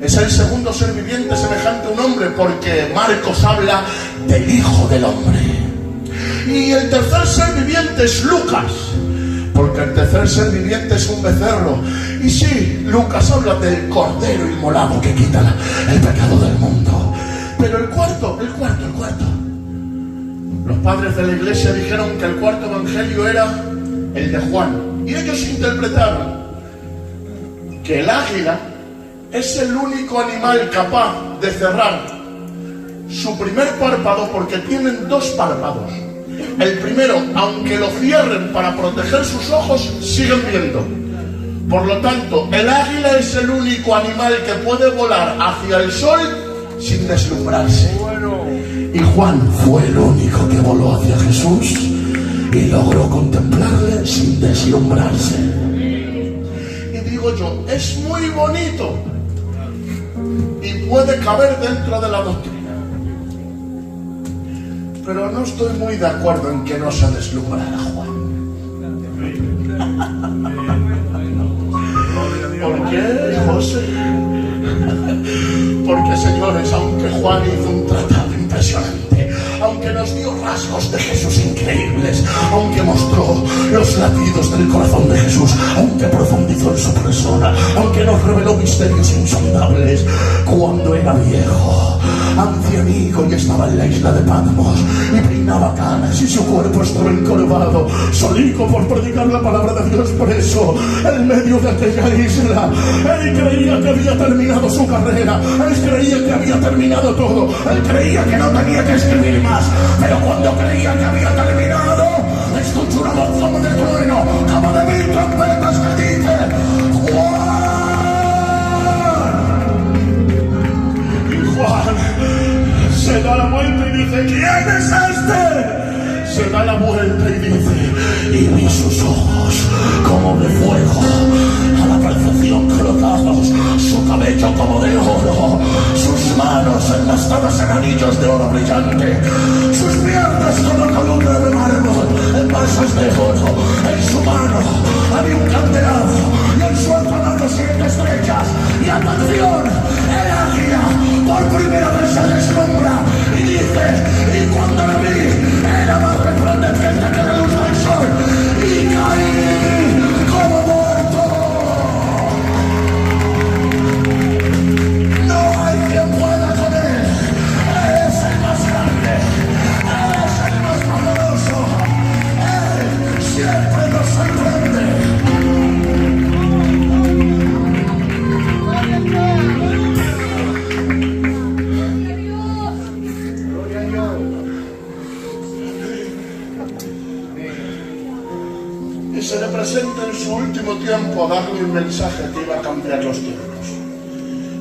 es el segundo ser viviente semejante a un hombre, porque Marcos habla del Hijo del Hombre. Y el tercer ser viviente es Lucas, porque el tercer ser viviente es un becerro. Y sí, Lucas habla del cordero inmolado que quita el pecado del mundo. Pero el cuarto. Los padres de la iglesia dijeron que el cuarto evangelio era el de Juan. Y ellos interpretaron que el águila es el único animal capaz de cerrar su primer párpado, porque tienen 2 párpados. El primero, aunque lo cierren para proteger sus ojos, siguen viendo. Por lo tanto, el águila es el único animal que puede volar hacia el sol sin deslumbrarse. Y Juan fue el único que voló hacia Jesús y logró contemplarle sin deslumbrarse. Y digo yo, es muy bonito y puede caber dentro de la doctrina. Pero no estoy muy de acuerdo en que no se deslumbrara Juan. ¿Por qué, José? Porque, señores, aunque Juan hizo un tratado impresionante, aunque nos dio rasgos de Jesús increíbles, aunque mostró los latidos del corazón de Jesús, aunque profundizó en su persona, aunque nos reveló misterios insondables, cuando era viejo, ancianico, y estaba en la isla de Patmos y peinaba canas y su cuerpo estaba encorvado, solico por predicar la palabra de Dios preso en medio de aquella isla, él creía que había terminado su carrera, él creía que había terminado todo, él creía que no tenía que escribir más, pero cuando creía que había terminado, escuchó una voz como de trueno, como de 1000 trompetas que dice: ¡Juan! Y Juan se da la vuelta y dice: ¿quién es este? Se da la vuelta y dice: y vi sus ojos como de fuego, a la perfección colocados, su cabello como de oro, sus manos enlazadas en anillos de oro brillante, sus piernas como columna de mármol en vasos de oro, en su mano había un candelabro y en su otra mano 7 estrellas, y atención, el águila por primera vez se deslumbra y dice: y cuando la vi era más resplandeciente que la luz del sol, y caí como muerto. No hay quien pueda con él, él es el más grande, él es el más poderoso, él siempre nos sorprende. Y se le presenta en su último tiempo a darle un mensaje que iba a cambiar los tiempos,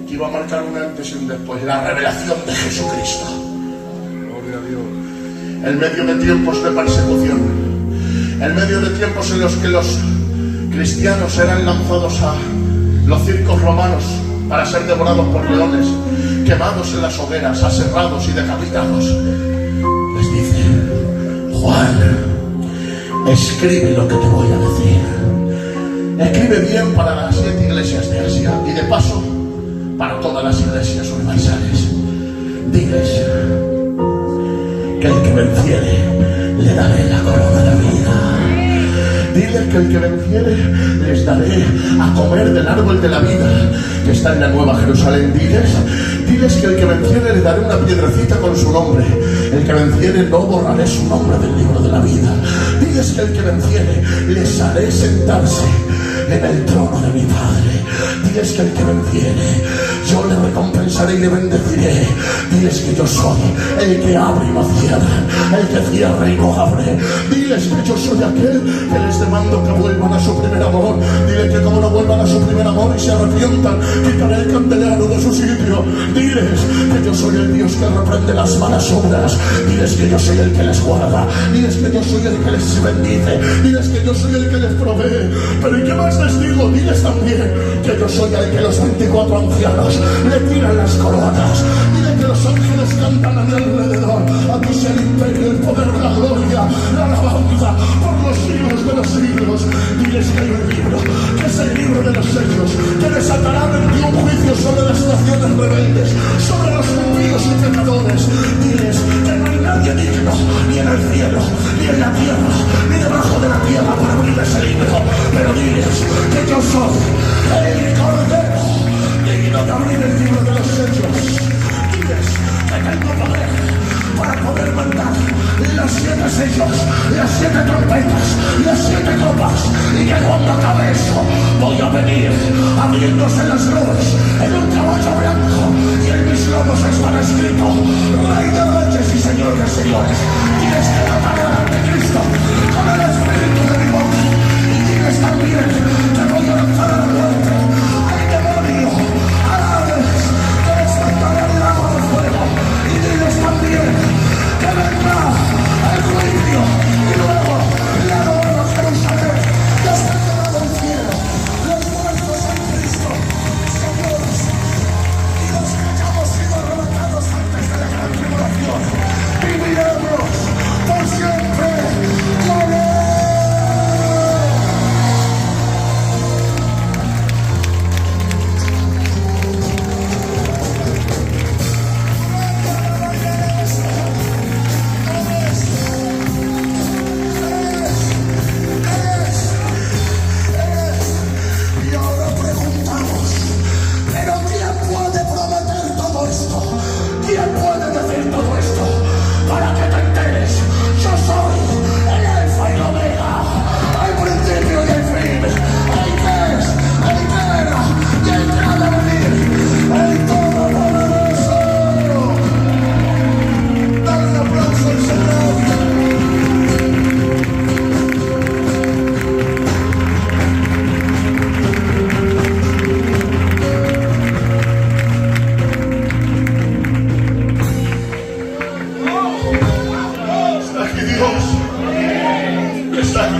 que iba a marcar un antes y un después, la revelación de Jesucristo. Gloria a Dios. En medio de tiempos de persecución, en medio de tiempos en los que los cristianos eran lanzados a los circos romanos para ser devorados por leones, quemados en las hogueras, aserrados y decapitados, les dice: Juan, escribe lo que te voy a decir. Escribe bien para las 7 iglesias de Asia y de paso para todas las iglesias universales. Diles que el que venciere le daré la corona de vida. Diles que el que venciere les daré a comer del árbol de la vida que está en la Nueva Jerusalén. Diles que el que venciere le daré una piedrecita con su nombre. El que venciere no borraré su nombre del libro de la vida. Diles que el que venciere les haré sentarse en el trono de mi Padre. Diles que el que venciere yo le recompensaré y le bendeciré. Diles que yo soy el que abre y no cierra, el que cierra y no abre. Diles que yo soy aquel que les demando que vuelvan a su primer amor. Diles que como no vuelvan a su primer amor y se arrepientan, quitaré el candelero de su sitio. Diles que yo soy el Dios que reprende las malas obras. Diles que yo soy el que les guarda. Diles que yo soy el que les bendice. Diles que yo soy el que les provee. Pero ¿y qué más les digo? Diles también que yo soy el que los 24 ancianos le tiran las coronas. Diles que los ángeles cantan a mi alrededor: a ti sea el imperio, el poder, la gloria, la alabanza por los siglos de los siglos. Diles que hay un libro, que es el libro de los sellos, que desatará en ti un juicio sobre las naciones rebeldes, sobre los impíos y pecadores. Diles que no hay nadie digno, ni en el cielo, ni en la tierra, ni debajo de la tierra, para abrir ese libro. Pero diles que yo soy el Cordero digno de abrir el libro de los sellos. Diles que tengo poder para poder mandar los 7 sellos, las 7 trompetas, las 7 copas, y que cuando acabe eso voy a venir abriéndose las nubes en un caballo blanco, y en mis lomos estará escrito: Rey de reyes y Señor de señores. Tienes que matar al anticristo con el espíritu de mi boca, y tienes también que voy a lanzar a la muerte al demonio, a Hades, que despertará el lago de fuego. Y diles también que vendrá el juicio y luego la nueva Jerusalén, despertará del cielo los muertos en Cristo, señores, y los que hayamos sido arrebatados antes de la gran tribulación.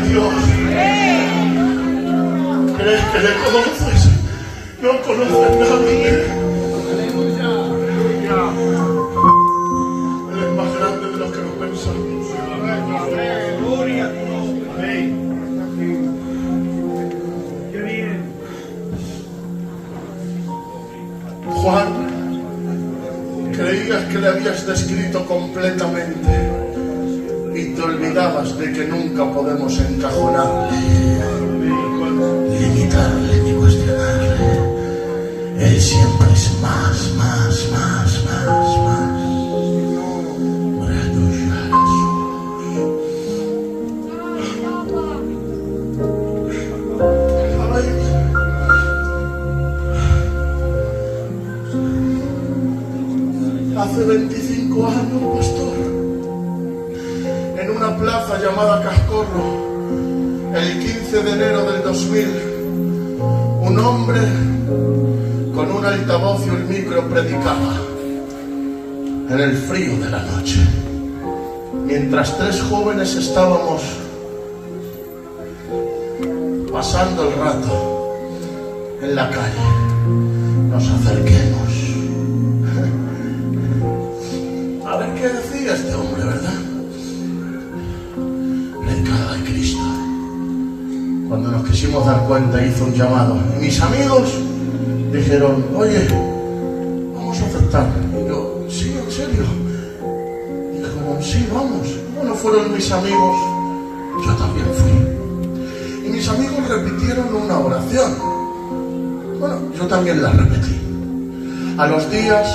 Dios. ¿Crees que le conoces? No conoces a nadie. Él es más grande de lo que nos pensamos. Juan, creías que le habías descrito completamente y te olvidabas de que nunca podemos encajonarle, limitarle ni cuestionarle. Él siempre es más. Hace 25 años, pastor, en una plaza llamada Cascorro, el 15 de enero del 2000, un hombre con un altavoz y un micro predicaba en el frío de la noche. Mientras 3 jóvenes estábamos pasando el rato en la calle, nos acerquemos a ver qué decía este hombre, ¿verdad? Predicaba de Cristo. Cuando nos quisimos dar cuenta, hizo un llamado. Y mis amigos dijeron, oye, vamos a aceptar. Y yo, sí, en serio. Y dijeron, sí, vamos. Bueno, fueron mis amigos. Yo también fui. Y mis amigos repitieron una oración. Bueno, yo también la repetí. A los días,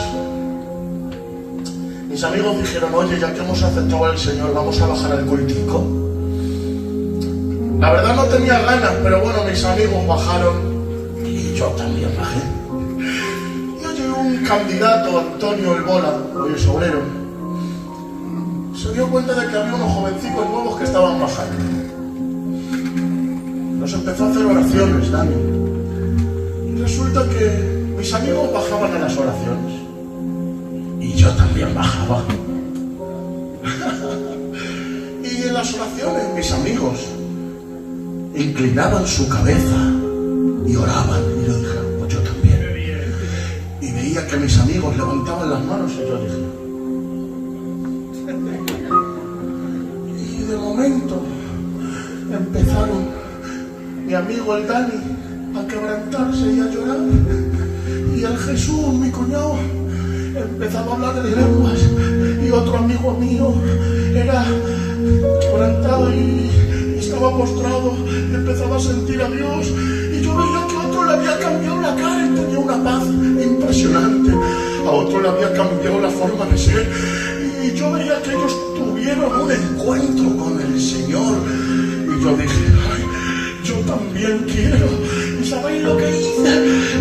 mis amigos dijeron, oye, ya que hemos aceptado al Señor, vamos a bajar al cultico. La verdad no tenía ganas, pero bueno, mis amigos bajaron y yo también bajé. Y oye, un candidato, Antonio El Bola, hoy es obrero, se dio cuenta de que había unos jovencicos nuevos que estaban bajando. Nos empezó a hacer oraciones, Dani. Y resulta que mis amigos bajaban a las oraciones. Y yo también bajaba. Y en las oraciones mis amigos inclinaban su cabeza y oraban. Y yo dije, pues yo también. Y veía que mis amigos levantaban las manos y yo dije. Y de momento empezaron mi amigo el Dani a quebrantarse y a llorar. Y el Jesús, mi cuñado, empezaba a hablar en lenguas, y otro amigo mío era quebrantado y estaba postrado y empezaba a sentir a Dios, y yo veía que a otro le había cambiado la cara y tenía una paz impresionante, a otro le había cambiado la forma de ser, y yo veía que ellos tuvieron un encuentro con el Señor, y yo dije, ay, yo también quiero. ¿Y sabéis lo que hice?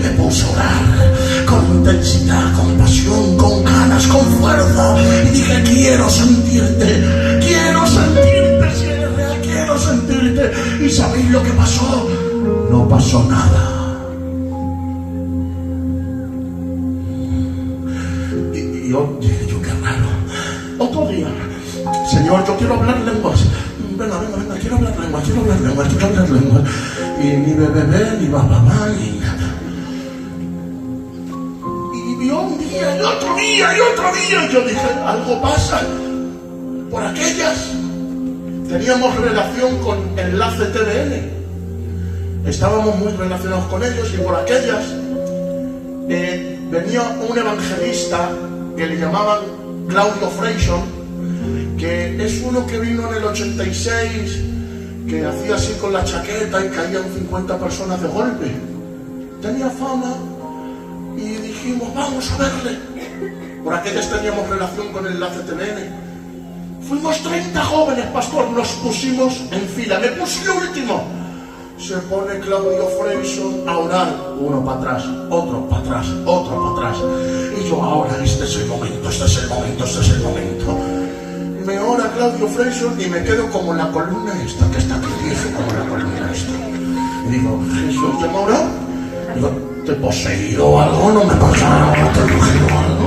Me puse a orar con intensidad, con pasión, con ganas, con fuerza. Y dije, quiero sentirte, si eres real, quiero sentirte. ¿Y sabéis lo que pasó? No pasó nada. Y yo dije, yo qué raro. Otro día, Señor, yo quiero hablar lenguas. Venga, quiero hablar lenguas. Y ni bebé, ni babá, ni nada. Y vio un día, y otro día, y yo dije, algo pasa. Por aquellas teníamos relación con Enlace TVN. Estábamos muy relacionados con ellos, y por aquellas venía un evangelista que le llamaban Claudio Freyson, que es uno que vino en el 86, que hacía así con la chaqueta y caían 50 personas de golpe. Tenía fama y dijimos, vamos a verle. Por aquellas teníamos relación con el Enlace TVN. Fuimos 30 jóvenes, pastor, nos pusimos en fila. Me puse el último. Se pone Claudio Freyson a orar, uno para atrás, otro para atrás, otro para atrás. Y yo, ahora este es el momento. Me ora Claudio Freyson y me quedo como la columna esta, que está aquí, como la columna esta. Y digo, Jesús, ¿ya me ha orado? Digo, ¿te he poseído algo? No me pasa nada, ¿te he cogido algo?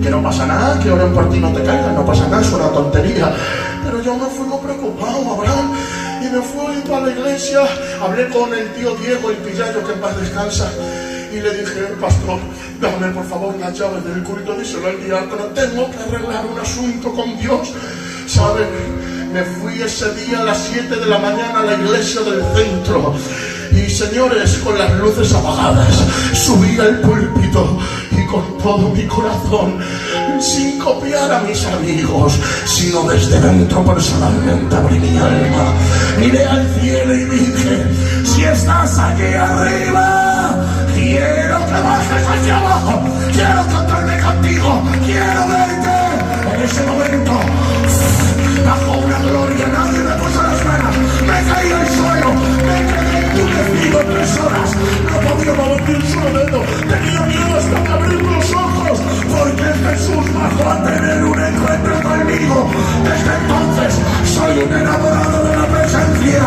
Que no pasa nada, que oren por ti no te caigan, no pasa nada, es una tontería. Pero yo me fui muy preocupado, Abraham. Y me fui para la iglesia, hablé con el tío Diego, el pillayo, que en paz descansa, y le dije: pastor, dame por favor las llaves del culto, díselo al diácono, tengo que arreglar un asunto con Dios. ¿Saben? Me fui ese día a las 7 de la mañana a la iglesia del centro. Y señores, con las luces apagadas, subí al púlpito y con todo mi corazón, sin copiar a mis amigos, sino desde dentro personalmente, abrí mi alma, miré al cielo y dije: si estás aquí arriba, quiero que bajes hacia abajo, quiero encontrarme contigo, quiero verte. En ese momento, bajo una gloria, nadie me puso las manos, me caí al suelo, me quedé endurecido 3 horas, no podía mover ni un solo dedo, tenía miedo hasta de abrir los ojos, porque Jesús bajó a tener un encuentro conmigo. Desde entonces soy un enamorado de la presencia,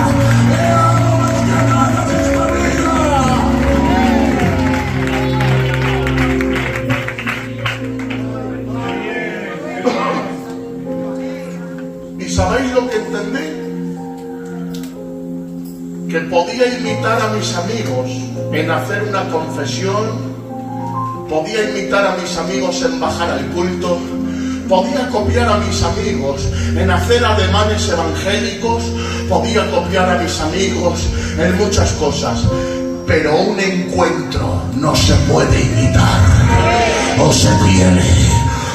le amo más que nada de esta vida. ¿Y sabéis lo que entendí? Que podía imitar a mis amigos en hacer una confesión, podía imitar a mis amigos en bajar al culto, podía copiar a mis amigos en hacer ademanes evangélicos, podía copiar a mis amigos en muchas cosas, pero un encuentro no se puede imitar. O se tiene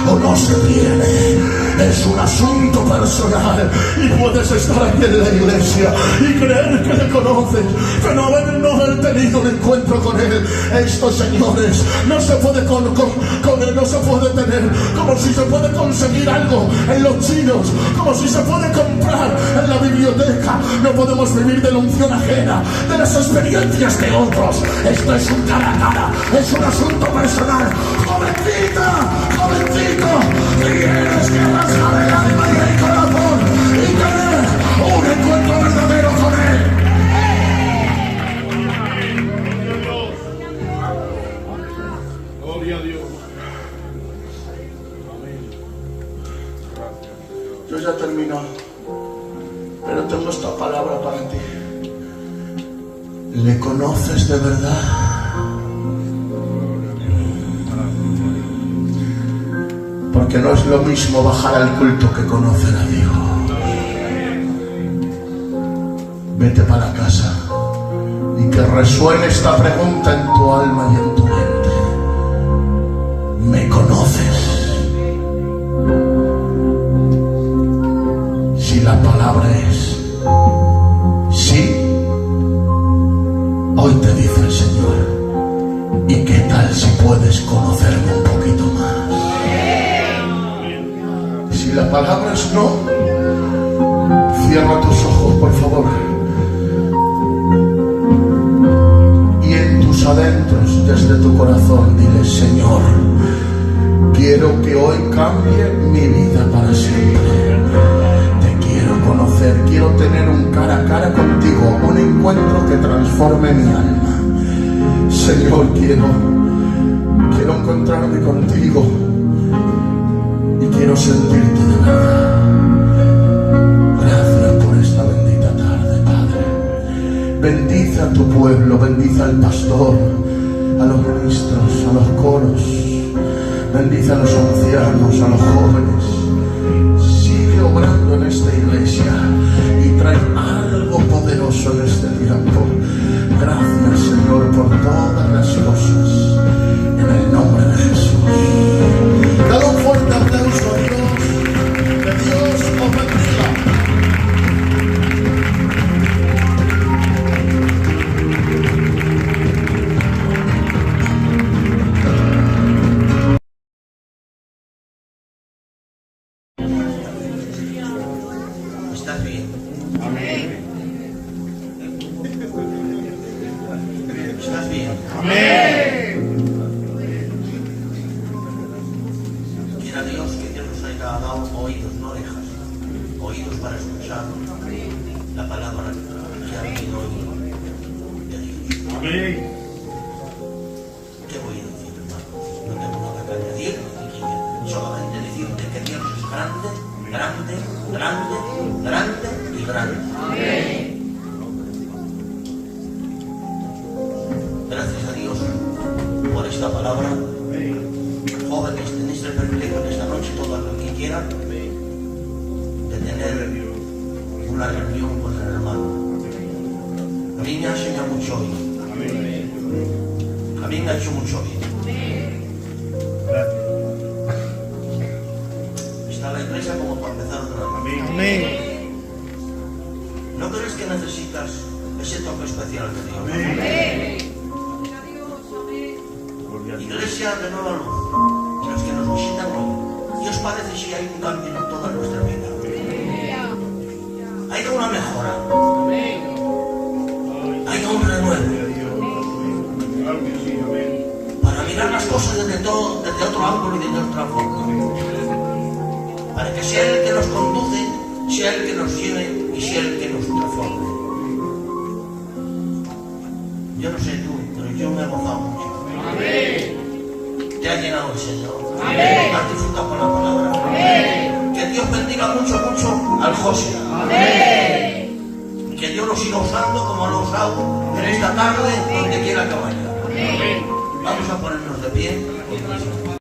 o no se tiene. Es un asunto personal, y puedes estar aquí en la iglesia y creer que le conoces, pero no haber tenido un encuentro con él. Estos señores no se puede con él, no se puede tener, como si se puede conseguir algo en los chinos, como si se puede comprar en la biblioteca. No podemos vivir de la unción ajena, de las experiencias de otros. Esto es un cara a cara, es un asunto personal. Jovencita, jovencito, tienes que rasgar el alma y el corazón y tener un encuentro verdadero con él. Gloria a Dios. Yo ya termino, pero tengo esta palabra para ti. ¿Le conoces de verdad? Porque no es lo mismo bajar al culto que conocer a Dios. Vete para la casa y que resuene esta pregunta en tu alma y en tu mente. ¿Me conoces? Si la palabra es sí, hoy te dice el Señor: ¿y qué tal si puedes conocerme un poquito más? Si la palabra es no, cierra tus ojos, por favor, y en tus adentros, desde tu corazón, dile: Señor, quiero que hoy cambie mi vida para siempre. Te quiero conocer, quiero tener un cara a cara contigo, un encuentro que transforme mi alma. Señor, quiero encontrarme contigo y quiero sentirte de verdad. Gracias por esta bendita tarde, Padre. Bendice a tu pueblo, bendice al pastor, a los ministros, a los coros, bendice a los ancianos, a los jóvenes. Sigue obrando en esta iglesia y trae algo poderoso en este tiempo. Gracias, Señor, por todas las cosas, en el nombre de Jesús. Dale un fuerte aplauso a Dios. Que Dios os bendiga. ¿Estás bien? Amén. ¿Estás bien? Amén. Quiera Dios que Dios nos haya dado oídos, no orejas. Oídos para escuchar la palabra que ha venido hoy de Dios. Amén. ¿Qué voy a decir, hermano? No tengo nada que añadir ni quitar. Solamente decirte que Dios es grande, grande, grande, grande y grande. Amén. siquiera de tener una reunión con el hermano. A mí me ha enseñado mucho bien. A mí me ha hecho mucho bien. Está la iglesia como para empezar otra vez. Amén. ¿No crees que necesitas ese toque especial de Dios? Amén. Iglesia de Nueva Luz, los que nos visitan hoy, ¿qué os parece si hay un cambio en toda nuestra vida? Hay una mejora, hay un renuevo, para mirar las cosas desde otro ángulo y desde otra forma, para que sea el que nos conduce, sea el que nos lleve y sea el que nos transforme. Yo no sé tú, pero yo me he gozado mucho. Te ha llenado el Señor. Amén. Has disfrutado con la palabra. Amén. Que Dios bendiga mucho, mucho al José. Amén. Que Dios lo siga usando como lo ha usado en esta tarde, donde quiera que vaya. Amén. Vamos a ponernos de pie.